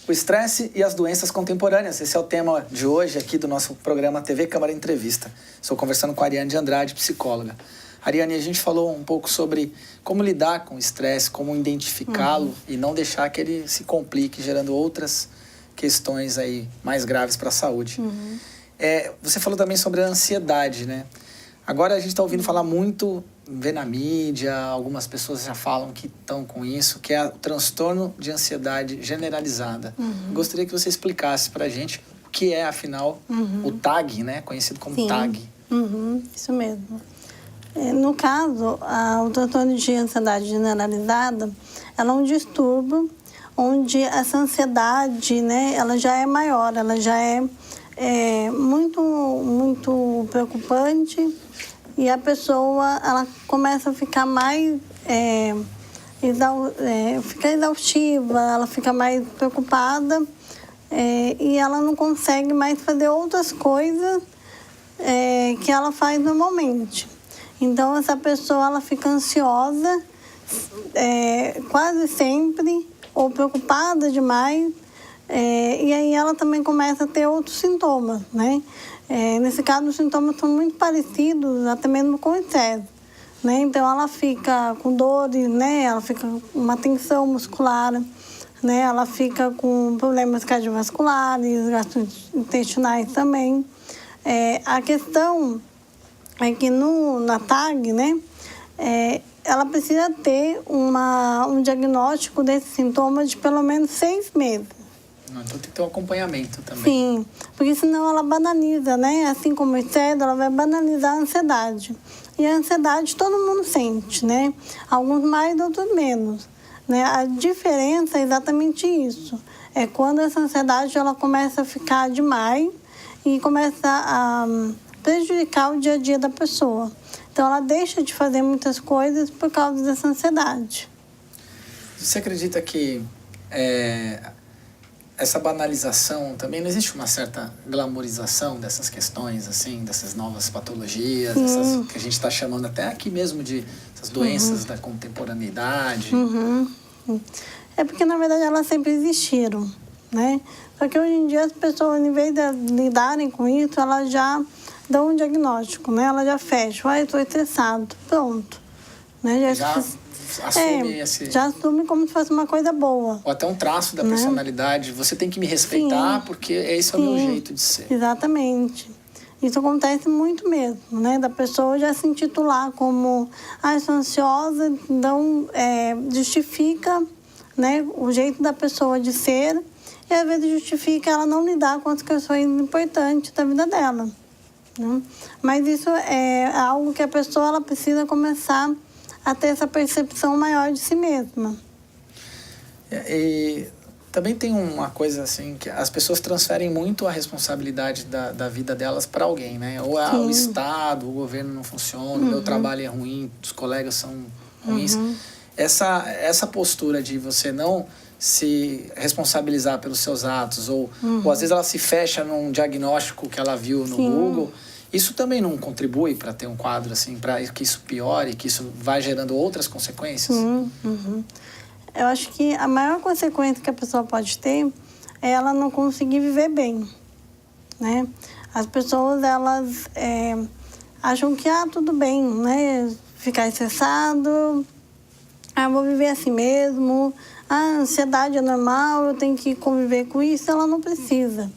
O estresse e as doenças contemporâneas. Esse é o tema de hoje aqui do nosso programa TV Câmara Entrevista. Estou conversando com a Ariane de Andrade, psicóloga. Ariane, a gente falou um pouco sobre como lidar com o estresse, como identificá-lo e não deixar que ele se complique, gerando outras questões aí mais graves para a saúde. Você falou também sobre a ansiedade, né? Agora a gente está ouvindo falar muito, vê na mídia, algumas pessoas já falam que estão com isso, que é o transtorno de ansiedade generalizada. Gostaria que você explicasse para a gente o que é, afinal, o TAG, né? Conhecido como TAG. Isso mesmo. No caso, o transtorno de ansiedade generalizada, ela é um distúrbio onde essa ansiedade, né, ela já é maior, ela já é muito preocupante e a pessoa ela começa a ficar mais fica exaustiva, ela fica mais preocupada e ela não consegue mais fazer outras coisas que ela faz normalmente. Então essa pessoa ela fica ansiosa quase sempre ou preocupada demais. E aí ela também começa a ter outros sintomas, né? Nesse caso, os sintomas são muito parecidos, até mesmo com o estresse, né? Então, ela fica com dores, né? Ela fica com uma tensão muscular, né? Ela fica com problemas cardiovasculares, gastrointestinais também. A questão é que na TAG, né? Ela precisa ter um diagnóstico desses sintomas de pelo menos 6 meses. Então tem que ter um acompanhamento também. Sim, porque senão ela banaliza, né? Assim como o estresse, ela vai banalizar a ansiedade. E a ansiedade todo mundo sente, né? Alguns mais, outros menos. Né? A diferença é exatamente isso. É quando essa ansiedade ela começa a ficar demais e começa a prejudicar o dia a dia da pessoa. Então ela deixa de fazer muitas coisas por causa dessa ansiedade. Você acredita que essa banalização, também não existe uma certa glamorização dessas questões, assim, dessas novas patologias, essas que a gente está chamando até aqui mesmo de essas doenças da contemporaneidade? É porque, na verdade, elas sempre existiram, né? Só que hoje em dia as pessoas, em vez de lidarem com isso, elas já dão um diagnóstico, né? Elas já fecham, estou estressado, pronto. Né? Já assume já assume como se fosse uma coisa boa. Ou até um traço da personalidade. Você tem que me respeitar porque esse é o meu jeito de ser. Exatamente. Isso acontece muito mesmo, né? Da pessoa já se intitular como sou ansiosa, então justifica, né, o jeito da pessoa de ser e às vezes justifica ela não lidar com as questões importantes da vida dela. Né? Mas isso é algo que a pessoa ela precisa começar a ter essa percepção maior de si mesma. E também tem uma coisa assim, que as pessoas transferem muito a responsabilidade da vida delas para alguém, né? Ou o Estado, o governo não funciona, o meu trabalho é ruim, os colegas são ruins. Essa postura de você não se responsabilizar pelos seus atos, ou às vezes ela se fecha num diagnóstico que ela viu no Google. Isso também não contribui para ter um quadro assim, para que isso piore, que isso vai gerando outras consequências? Eu acho que a maior consequência que a pessoa pode ter é ela não conseguir viver bem, né? As pessoas, elas acham que, tudo bem, né? Ficar estressado, vou viver assim mesmo, a ansiedade é normal, eu tenho que conviver com isso. Ela não precisa,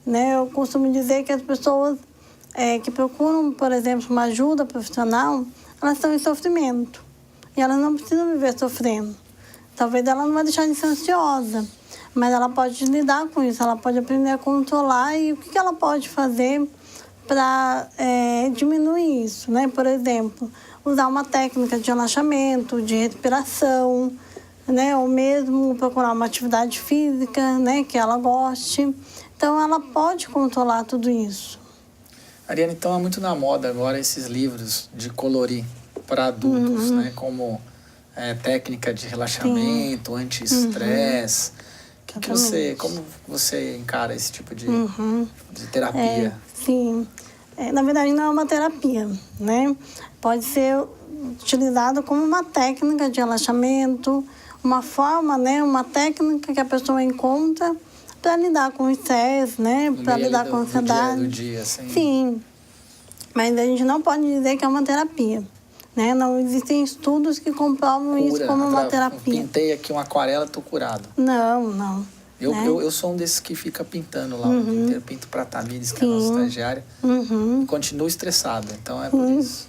né? Eu costumo dizer que as pessoas que procuram, por exemplo, uma ajuda profissional, elas estão em sofrimento. E elas não precisam viver sofrendo. Talvez ela não vai deixar de ser ansiosa, mas ela pode lidar com isso, ela pode aprender a controlar e o que ela pode fazer para diminuir isso, né? Por exemplo, usar uma técnica de relaxamento, de respiração, né? Ou mesmo procurar uma atividade física, né? Que ela goste. Então, ela pode controlar tudo isso. Ariane, então é muito na moda agora esses livros de colorir para adultos, né? Como técnica de relaxamento, anti-estresse. Como você encara esse tipo de terapia? Sim. Na verdade, não é uma terapia, né? Pode ser utilizado como uma técnica de relaxamento uma forma, né, uma técnica que a pessoa encontra para lidar com o estresse, né, para lidar com a ansiedade. Do dia, assim. Sim, mas a gente não pode dizer que é uma terapia, né? Não existem estudos que comprovam isso como uma terapia. Pintei aqui uma aquarela, tô curado. Não, não. Eu sou um desses que fica pintando lá o dia inteiro, pinto pra Tamires, que é a nossa estagiária, e continuo estressado, então é por isso.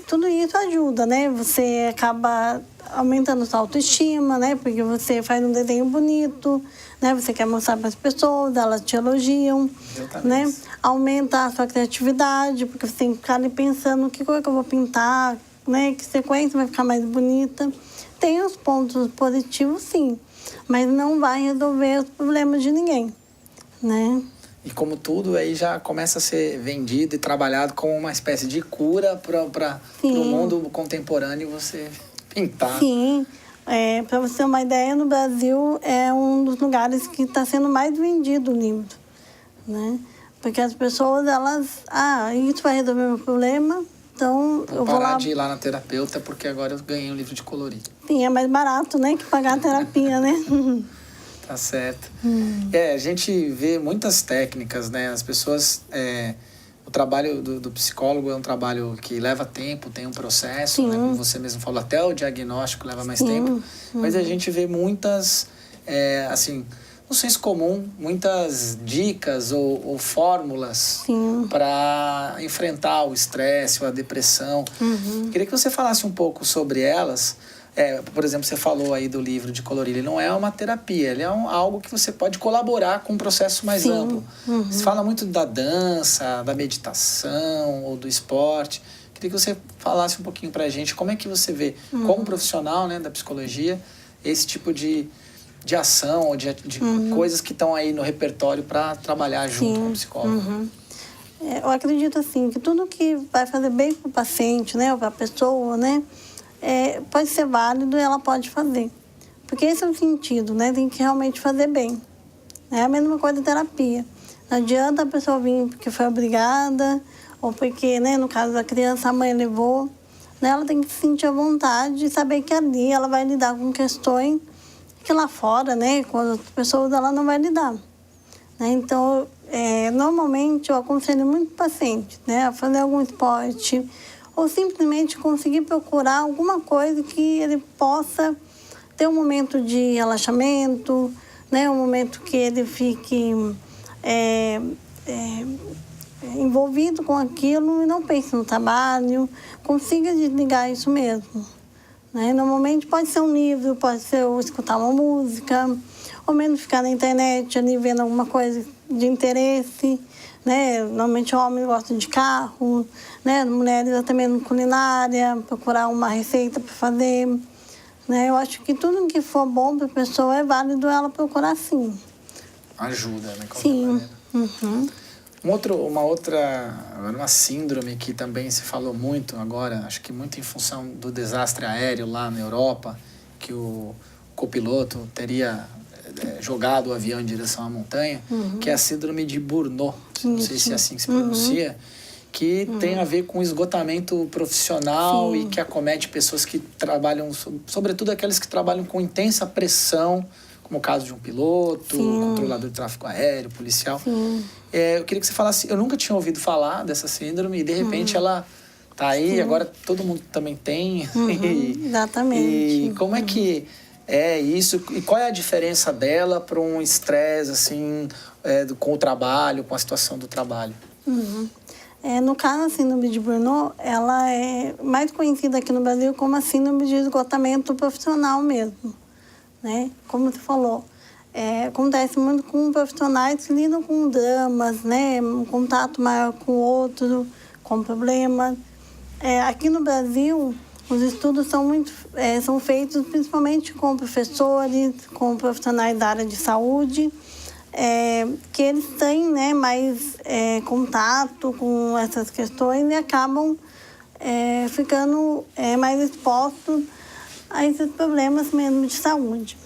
Tudo isso ajuda, né? Você acaba aumentando sua autoestima, né? Porque você faz um desenho bonito, né? Você quer mostrar para as pessoas, elas te elogiam, né? Aumenta a sua criatividade, porque você tem que ficar ali pensando que cor que eu vou pintar, né? Que sequência vai ficar mais bonita. Tem os pontos positivos, sim, mas não vai resolver os problemas de ninguém, né? E como tudo, aí já começa a ser vendido e trabalhado como uma espécie de cura para o mundo contemporâneo você pintar. Sim. Para você ter uma ideia, no Brasil é um dos lugares que está sendo mais vendido o livro, né? Porque as pessoas, elas... isso vai resolver meu problema, então eu vou lá... parar de ir lá na terapeuta, porque agora eu ganhei um livro de colorir. Sim, é mais barato, né, que pagar a terapia, né? Tá certo. A gente vê muitas técnicas, né? As pessoas... o trabalho do psicólogo é um trabalho que leva tempo, tem um processo, né? Como você mesmo falou, até o diagnóstico leva mais tempo. Mas a gente vê muitas, assim, no senso comum, muitas dicas ou fórmulas para enfrentar o estresse ou a depressão. Queria que você falasse um pouco sobre elas. Por exemplo, você falou aí do livro de colorir. Ele não é uma terapia, ele é algo que você pode colaborar com um processo mais amplo. Você fala muito da dança, da meditação ou do esporte. Queria que você falasse um pouquinho pra gente como é que você vê, como profissional, né, da psicologia, esse tipo de ação ou de coisas que estão aí no repertório para trabalhar junto com o psicólogo. Eu acredito, assim, que tudo que vai fazer bem para o paciente, né, ou para a pessoa, né, pode ser válido e ela pode fazer. Porque esse é o sentido, né? Tem que realmente fazer bem. É a mesma coisa da terapia. Não adianta a pessoa vir porque foi obrigada, ou porque, né, no caso da criança, a mãe levou. Né? Ela tem que se sentir à vontade e saber que ali ela vai lidar com questões que lá fora, né, com as outras pessoas, ela não vai lidar. Né? Então, normalmente eu aconselho muito o paciente, né, a fazer algum esporte, ou simplesmente conseguir procurar alguma coisa que ele possa ter um momento de relaxamento, né? Um momento que ele fique envolvido com aquilo e não pense no trabalho, consiga desligar isso mesmo. Né? Normalmente pode ser um livro, pode ser escutar uma música, ou menos ficar na internet ali vendo alguma coisa de interesse. Né? Normalmente homens gostam de carro, né? Mulheres também culinária, procurar uma receita para fazer. Né? Eu acho que tudo que for bom para a pessoa é válido ela procurar, sim. Ajuda, né? Sim. Uma síndrome que também se falou muito agora, acho que muito em função do desastre aéreo lá na Europa, que o copiloto teria jogado o avião em direção à montanha, que é a síndrome de Burnout, não sei se é assim que se pronuncia, que tem a ver com esgotamento profissional e que acomete pessoas que trabalham, sobretudo aquelas que trabalham com intensa pressão, como o caso de um piloto, controlador de tráfego aéreo, policial. Eu queria que você falasse, eu nunca tinha ouvido falar dessa síndrome e de repente ela tá aí, agora todo mundo também tem. Exatamente. E como é que é isso? E qual é a diferença dela para um estresse, assim, com o trabalho, com a situação do trabalho? No caso, a síndrome de Burnout, ela é mais conhecida aqui no Brasil como a síndrome de esgotamento profissional mesmo. Né? Como você falou, acontece muito com profissionais que lidam com dramas, né? Um contato maior com o outro, com problemas. Aqui no Brasil, os estudos são feitos principalmente com professores, com profissionais da área de saúde, que eles têm, né, mais contato com essas questões e acabam ficando mais expostos a esses problemas mesmo de saúde.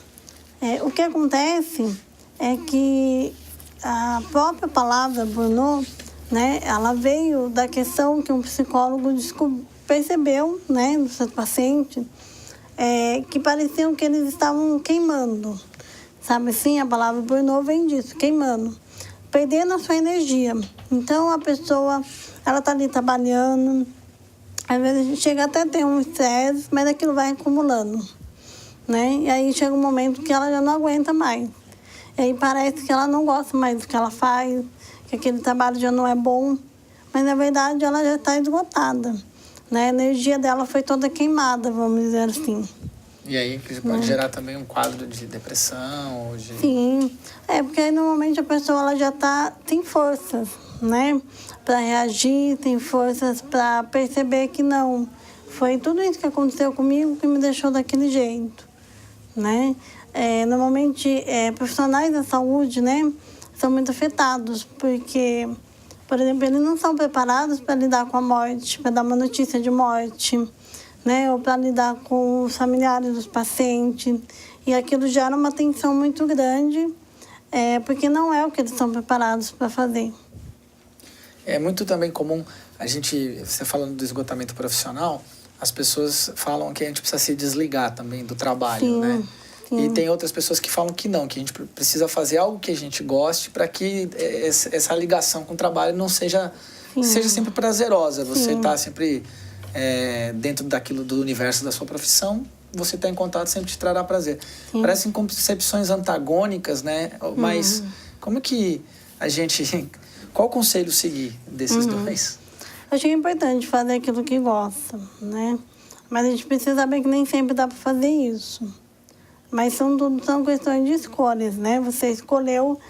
O que acontece é que a própria palavra burnout, né, ela veio da questão que um psicólogo percebeu, né, no seu paciente, que pareciam que eles estavam queimando. Sabe assim, a palavra burnout vem disso, queimando. Perdendo a sua energia. Então, a pessoa, ela está ali trabalhando, às vezes a gente chega até a ter um estresse, mas aquilo vai acumulando, né? E aí chega um momento que ela já não aguenta mais. E aí parece que ela não gosta mais do que ela faz, que aquele trabalho já não é bom, mas na verdade ela já está esgotada, né? A energia dela foi toda queimada, vamos dizer assim. E aí pode gerar também um quadro de depressão? Ou de... Sim, porque aí normalmente a pessoa ela já tem forças, né? Para reagir, tem forças para perceber que não. Foi tudo isso que aconteceu comigo que me deixou daquele jeito, né? Normalmente, profissionais da saúde, né? São muito afetados, porque, por exemplo, eles não são preparados para lidar com a morte, para dar uma notícia de morte, né? Ou para lidar com os familiares dos pacientes. E aquilo gera uma tensão muito grande, porque não é o que eles estão preparados para fazer. É muito também comum você falando do esgotamento profissional, as pessoas falam que a gente precisa se desligar também do trabalho, sim, né? Sim. E tem outras pessoas que falam que não, que a gente precisa fazer algo que a gente goste para que essa ligação com o trabalho não seja sempre prazerosa. Você está sempre dentro daquilo do universo da sua profissão, você está em contato, sempre te trará prazer. Sim. Parecem concepções antagônicas, né? Mas como que a gente... Qual conselho seguir desses dois? Acho que é importante fazer aquilo que gosta, né? Mas a gente precisa saber que nem sempre dá para fazer isso. Mas são questões de escolhas, né? Você escolheu,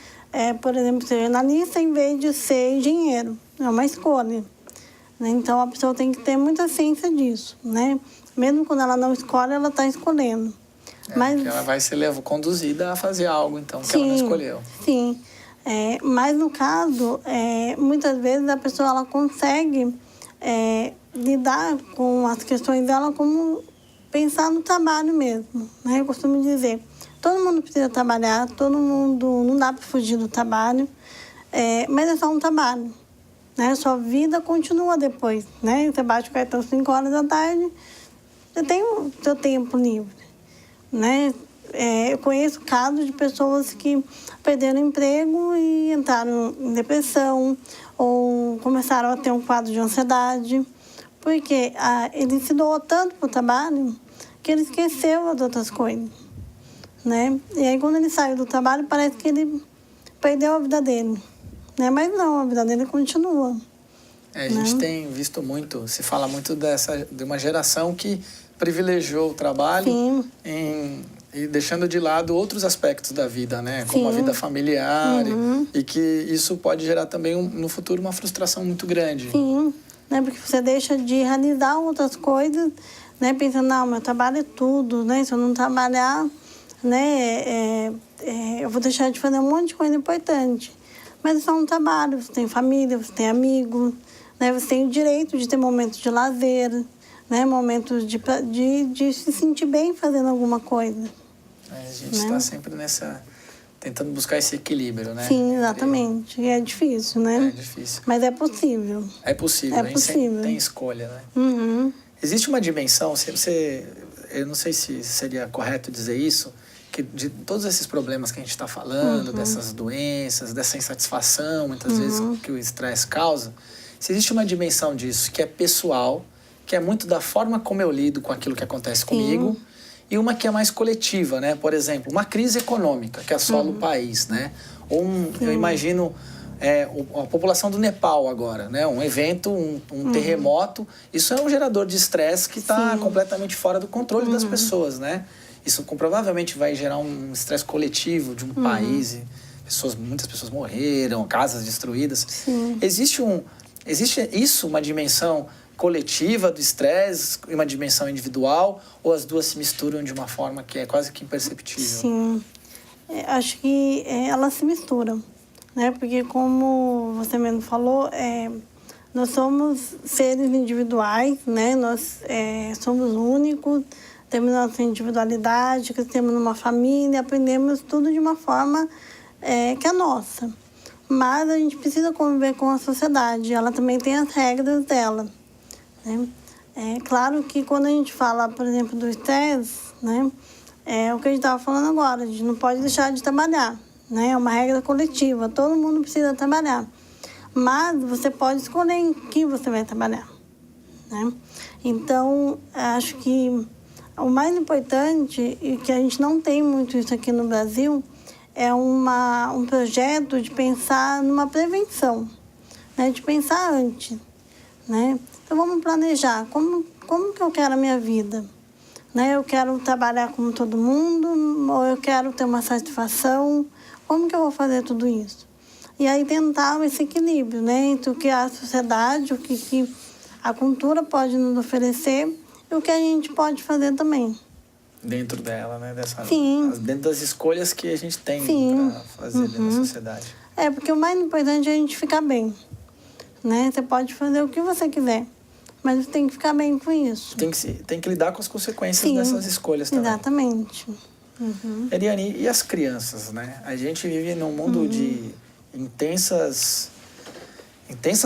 por exemplo, ser jornalista em vez de ser engenheiro. É uma escolha. Né? Então, a pessoa tem que ter muita ciência disso, né? Mesmo quando ela não escolhe, ela está escolhendo. Mas ela vai ser conduzida a fazer algo, então, que ela não escolheu. Sim. Mas, no caso, muitas vezes a pessoa ela consegue lidar com as questões dela como pensar no trabalho mesmo, né? Eu costumo dizer, todo mundo precisa trabalhar, todo mundo, não dá para fugir do trabalho, mas é só um trabalho, né? Sua vida continua depois, né? Você bate o cartão 5 horas da tarde, você tem o seu tempo livre, né? Eu conheço casos de pessoas que perderam emprego e entraram em depressão ou começaram a ter um quadro de ansiedade, porque ele se doou tanto para o trabalho que ele esqueceu as outras coisas, né? E aí, quando ele saiu do trabalho, parece que ele perdeu a vida dele, né? Mas não, a vida dele continua. A gente tem visto muito, se fala muito de uma geração que privilegiou o trabalho e deixando de lado outros aspectos da vida, né? Como a vida familiar, e que isso pode gerar também, no futuro, uma frustração muito grande. Sim, né? Porque você deixa de realizar outras coisas, né? Pensando, não, meu trabalho é tudo, né? Se eu não trabalhar, né? Eu vou deixar de fazer um monte de coisa importante. Mas é só um trabalho, você tem família, você tem amigos, né? Você tem o direito de ter momentos de lazer, né? Momentos de se sentir bem fazendo alguma coisa. A gente está sempre tentando buscar esse equilíbrio, né? Sim, exatamente. E é difícil, né? É difícil. Mas é possível. É possível, a gente sempre tem escolha, né? Existe uma dimensão, eu não sei se seria correto dizer isso, que de todos esses problemas que a gente está falando, dessas doenças, dessa insatisfação, muitas vezes, que o estresse causa, se existe uma dimensão disso que é pessoal, que é muito da forma como eu lido com aquilo que acontece comigo, e uma que é mais coletiva, né? Por exemplo, uma crise econômica que assola o país, né? Ou eu imagino a população do Nepal agora, né? Um evento, um terremoto, isso é um gerador de estresse que está completamente fora do controle das pessoas, né? Isso provavelmente vai gerar um estresse coletivo de um país, muitas pessoas morreram, casas destruídas. Existe uma dimensão coletiva do estresse e uma dimensão individual, ou as duas se misturam de uma forma que é quase que imperceptível? Sim, acho que elas se misturam, né? Porque como você mesmo falou, nós somos seres individuais, né? Nós somos únicos, temos nossa individualidade, crescemos numa família, aprendemos tudo de uma forma que é nossa. Mas a gente precisa conviver com a sociedade, ela também tem as regras dela. Né? É claro que quando a gente fala, por exemplo, do estresse, né? É o que a gente estava falando agora, a gente não pode deixar de trabalhar, né? É uma regra coletiva, todo mundo precisa trabalhar. Mas você pode escolher em que você vai trabalhar, né? Então, acho que o mais importante, e que a gente não tem muito isso aqui no Brasil, é um projeto de pensar numa prevenção, né? De pensar antes, né? Então, vamos planejar como que eu quero a minha vida, né? Eu quero trabalhar como todo mundo ou eu quero ter uma satisfação? Como que eu vou fazer tudo isso? E aí tentar esse equilíbrio, né? Entre o que a sociedade, o que a cultura pode nos oferecer e o que a gente pode fazer também. Dentro dela, né? Sim. Dentro das escolhas que a gente tem para fazer dentro da sociedade. É, porque o mais importante é a gente ficar bem, né? Você pode fazer o que você quiser, mas você tem que ficar bem com isso. Tem que lidar com as consequências dessas escolhas também. Exatamente. Eliane, e as crianças, né? A gente vive num mundo de intensas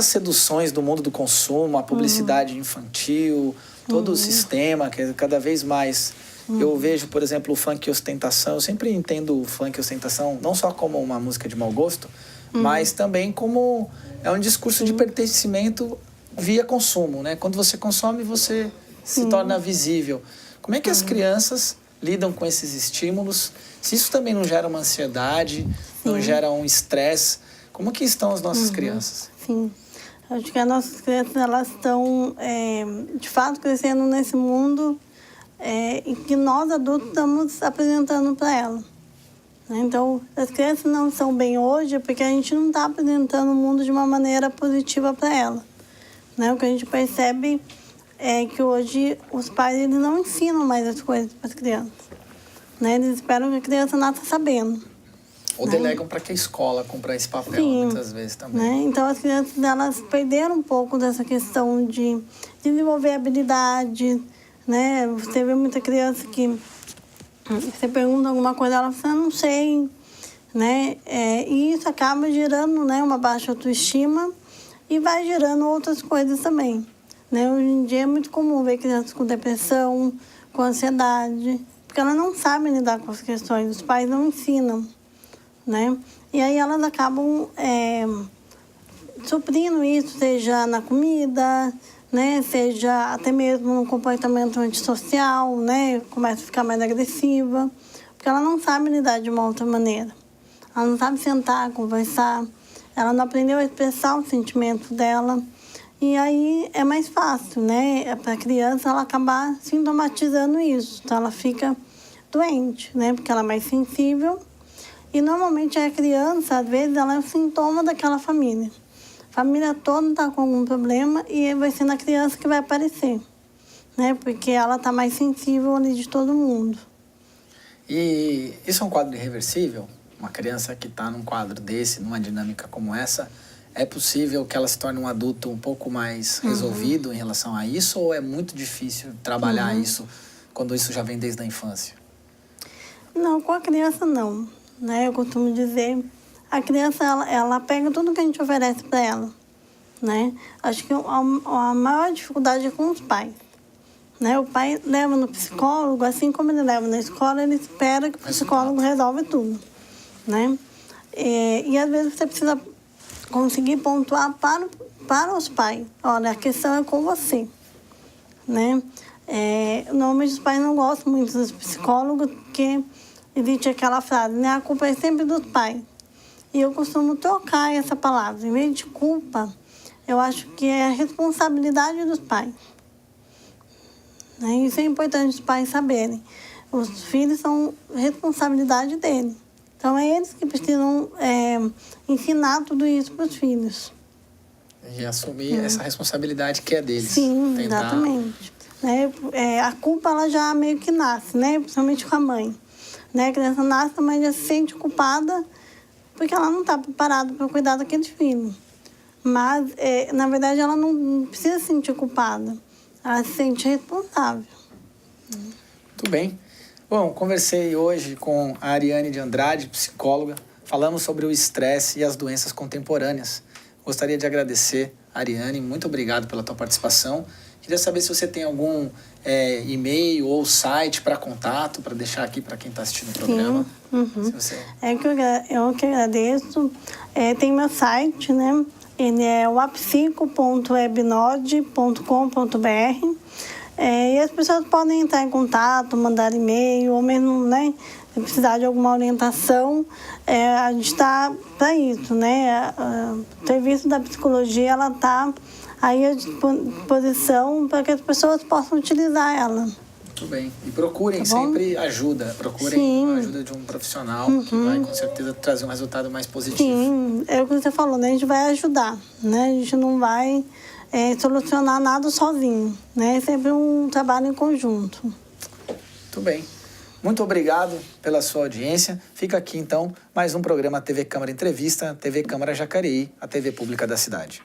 seduções do mundo do consumo, a publicidade infantil, todo o sistema, que é cada vez mais... Eu vejo, por exemplo, o funk ostentação. Eu sempre entendo o funk ostentação não só como uma música de mau gosto, mas também como é um discurso de pertencimento via consumo, né? Quando você consome, você se torna visível. Como é que as crianças lidam com esses estímulos? Se isso também não gera uma ansiedade, não gera um estresse, como que estão as nossas crianças? Sim. Acho que as nossas crianças, elas estão, de fato, crescendo nesse mundo e que nós, adultos, estamos apresentando para elas. Então, as crianças não estão bem hoje porque a gente não está apresentando o mundo de uma maneira positiva para elas. Né? O que a gente percebe é que hoje os pais eles não ensinam mais as coisas para as crianças. Né? Eles esperam que a criança nasça sabendo. Ou delegam para que a escola cumpra esse papel, muitas vezes também. Né? Então, as crianças elas perderam um pouco dessa questão de desenvolver habilidade. Né? Você vê muita criança que você pergunta alguma coisa, ela fala, não sei. Né? E isso acaba gerando, né, uma baixa autoestima e vai gerando outras coisas também. Né? Hoje em dia é muito comum ver crianças com depressão, com ansiedade, porque elas não sabem lidar com as questões, os pais não ensinam. Né? E aí elas acabam suprindo isso, seja na comida, né? Seja até mesmo no comportamento antissocial, né? Começa a ficar mais agressiva, porque ela não sabe lidar de uma outra maneira. Ela não sabe sentar, conversar, ela não aprendeu a expressar os sentimentos dela. E aí é mais fácil, né? Para a criança ela acabar sintomatizando isso. Então ela fica doente, né? Porque ela é mais sensível. E normalmente a criança, às vezes, ela é um sintoma daquela família. A família toda está com algum problema e vai ser na criança que vai aparecer, né? Porque ela está mais sensível ali de todo mundo. E isso é um quadro irreversível? Uma criança que está num quadro desse, numa dinâmica como essa, é possível que ela se torne um adulto um pouco mais resolvido em relação a isso? Ou é muito difícil trabalhar isso quando isso já vem desde a infância? Não, com a criança não. Né? Eu costumo dizer, a criança ela pega tudo que a gente oferece para ela. Né? Acho que a maior dificuldade é com os pais. Né? O pai leva no psicólogo, assim como ele leva na escola, ele espera que o psicólogo resolve tudo. Né? E às vezes você precisa conseguir pontuar para os pais. Olha, a questão é com você. Né? Normalmente os pais não gostam muito dos psicólogos, porque existe aquela frase, né? A culpa é sempre dos pais. E eu costumo trocar essa palavra. Em vez de culpa, eu acho que é a responsabilidade dos pais. Né? Isso é importante os pais saberem. Os filhos são responsabilidade deles. Então, é eles que precisam ensinar tudo isso para os filhos. E assumir essa responsabilidade que é deles. Sim, exatamente. Né? A culpa ela já meio que nasce, né? Principalmente com a mãe. Né? A criança nasce, a mãe já se sente culpada porque ela não está preparada para cuidar daquele filho. Mas, na verdade, ela não precisa se sentir culpada. Ela se sente responsável. Muito bem. Bom, conversei hoje com a Ariane de Andrade, psicóloga. Falamos sobre o estresse e as doenças contemporâneas. Gostaria de agradecer, Ariane. Muito obrigado pela tua participação. Queria saber se você tem algum e-mail ou site para contato, para deixar aqui para quem está assistindo o programa. Se você... Eu que agradeço. Tem meu site, né? Ele é wapsico.webnode.com.br. E as pessoas podem entrar em contato, mandar e-mail, ou mesmo, né, se precisar de alguma orientação, a gente está para isso, né? O serviço da psicologia, ela está aí à disposição para que as pessoas possam utilizar ela. Muito bem. E procurem sempre ajuda. Procurem a ajuda de um profissional que vai, com certeza, trazer um resultado mais positivo. Sim, é o que você falou, né? A gente vai ajudar, né? A gente não vai solucionar nada sozinho, né? É sempre um trabalho em conjunto. Muito bem. Muito obrigado pela sua audiência. Fica aqui, então, mais um programa TV Câmara Entrevista, TV Câmara Jacareí, a TV pública da cidade.